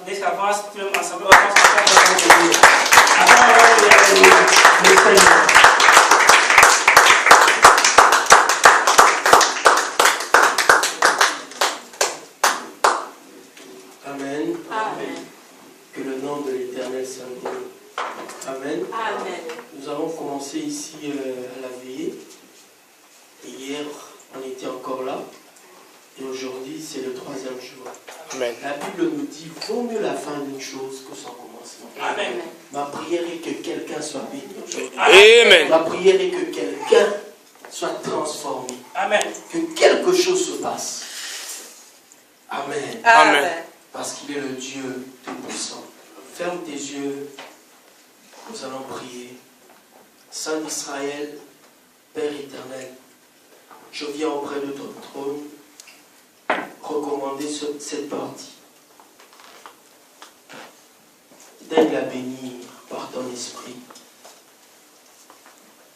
dès sa face, tu vas ensemble, on va faire de Dieu. Avant, on va le Seigneur. Amen. Amen. Que le nom de l'Éternel soit béni. Amen. Amen. Nous avons commencé ici à la veillée. Et hier, on était encore là. Et aujourd'hui, c'est le 3e jour. Amen. La Bible nous dit, vaut mieux la fin d'une chose que son commencement. Amen. Ma prière est que quelqu'un soit béni aujourd'hui. Amen. Ma prière est que quelqu'un soit transformé. Amen. Que quelque chose se passe. Amen. Amen. Parce qu'il est le Dieu Tout-Puissant. Ferme tes yeux. Nous allons prier. Saint d'Israël, Père éternel, je viens auprès de ton trône recommander cette partie. Daigne la bénir par ton esprit.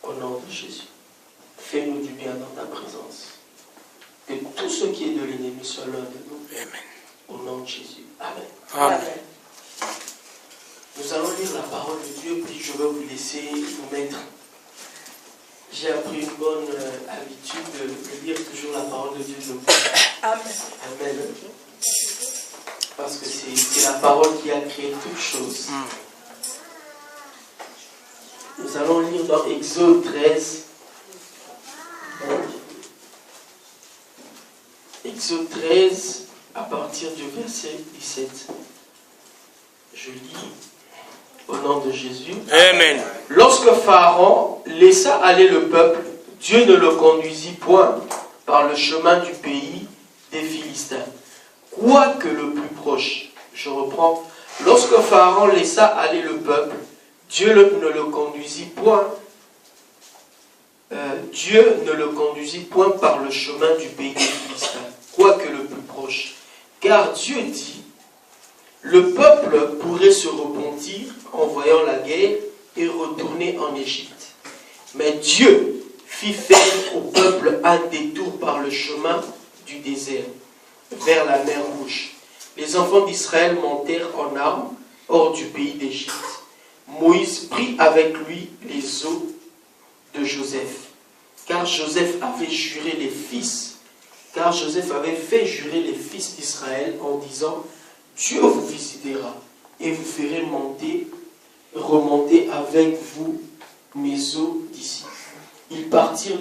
Au nom de Jésus. Fais-nous du bien dans ta présence. Que tout ce qui est de l'ennemi soit loin de nous. Amen. Au nom de Jésus. Amen. Amen. Nous allons lire la parole de Dieu, puis je vais vous laisser vous mettre. J'ai appris une bonne habitude de lire toujours la parole de Dieu. Amen. Amen. Parce que c'est la parole qui a créé toutes choses. Nous allons lire dans Exode 13. Exode 13, à partir du verset 17. Je lis au nom de Jésus. Amen. Lorsque Pharaon laissa aller le peuple, Dieu ne le conduisit point par le chemin du pays des Philistins, quoique le plus proche. Je reprends. Lorsque Pharaon laissa aller le peuple, Dieu ne le conduisit point. Dieu ne le conduisit point par le chemin du pays des Philistins, quoique le plus proche. Car Dieu dit, le peuple pourrait se repentir en voyant la guerre et retourner en Égypte. Mais Dieu fit faire au peuple un détour par le chemin du désert, vers la mer Rouge. Les enfants d'Israël montèrent en armes hors du pays d'Égypte. Moïse prit avec lui les os de Joseph, car Joseph avait fait jurer les fils d'Israël en disant, Dieu vous visitera et vous ferez remonter avec vous mes os d'ici. Ils partirent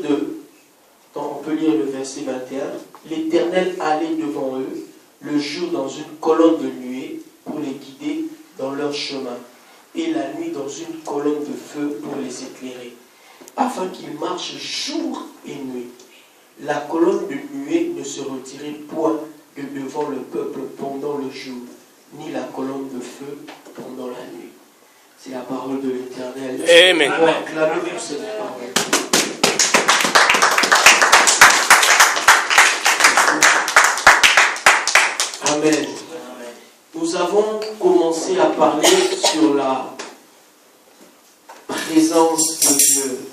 on peut lire le verset 21, l'Éternel allait devant eux le jour dans une colonne de nuée pour les guider dans leur chemin, et la nuit dans une colonne de feu pour les éclairer, afin qu'ils marchent jour et nuit. La colonne de nuée ne se retirait point de devant le peuple pendant le jour, ni la colonne de feu pendant la nuit. C'est la parole de l'Éternel. Amen. On va acclamer pour cette parole. Amen. Nous avons commencé à parler sur la présence de Dieu.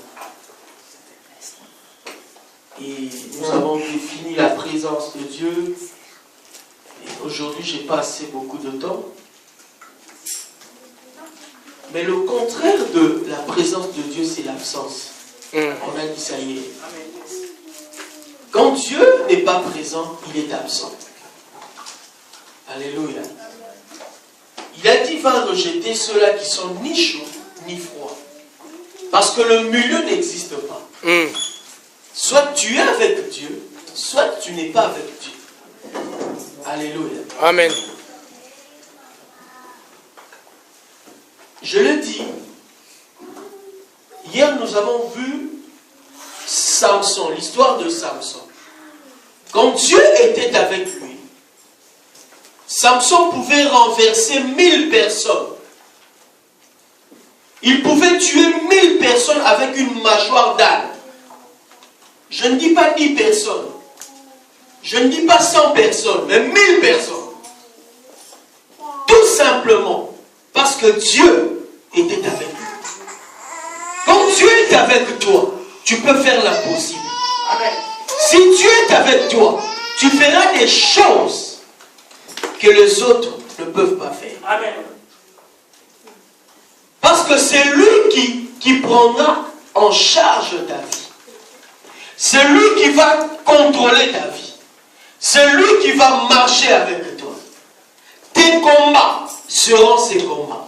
Et nous avons défini la présence de Dieu. Et aujourd'hui, je n'ai pas assez beaucoup de temps. Mais le contraire de la présence de Dieu, c'est l'absence. On a dit ça hier. Quand Dieu n'est pas présent, il est absent. Alléluia. Il a dit, va rejeter ceux-là qui sont ni chauds, ni froids. Parce que le milieu n'existe pas. Soit tu es avec Dieu, soit tu n'es pas avec Dieu. Alléluia. Amen. Je le dis, hier nous avons vu Samson, l'histoire de Samson. Quand Dieu était avec lui, Samson pouvait renverser 1000 personnes. Il pouvait tuer 1000 personnes avec une mâchoire d'âne. Je ne dis pas 10 personnes. Je ne dis pas 100 personnes, mais 1000 personnes. Tout simplement parce que Dieu était avec lui. Quand Dieu est avec toi, tu peux faire l'impossible. Si Dieu est avec toi, tu feras des choses que les autres ne peuvent pas faire. Amen. Parce que c'est lui qui prendra en charge ta vie. C'est lui qui va contrôler ta vie. C'est lui qui va marcher avec toi. Tes combats seront ses combats.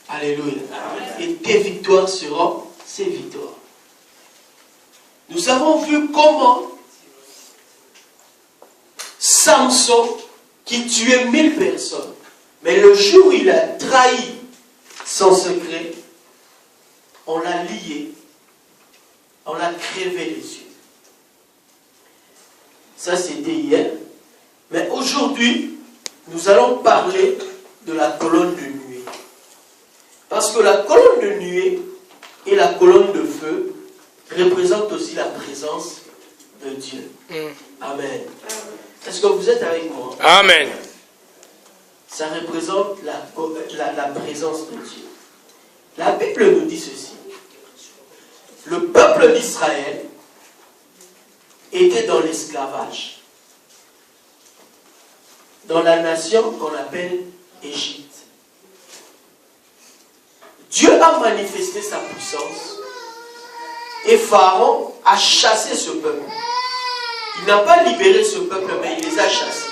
Alléluia. Et tes victoires seront ses victoires. Nous avons vu comment Samson, qui tuait 1000 personnes, mais le jour où il a trahi son secret, on l'a lié, on l'a crevé les yeux. Ça, c'était hier. Mais aujourd'hui, nous allons parler de la colonne de nuée. Parce que la colonne de nuée et la colonne de feu représentent aussi la présence de Dieu. Amen. Est-ce que vous êtes avec moi? Amen. Ça représente la présence de Dieu. La Bible nous dit ceci. Le peuple d'Israël était dans l'esclavage. Dans la nation qu'on appelle Égypte. Dieu a manifesté sa puissance et Pharaon a chassé ce peuple. Il n'a pas libéré ce peuple, mais il les a chassés.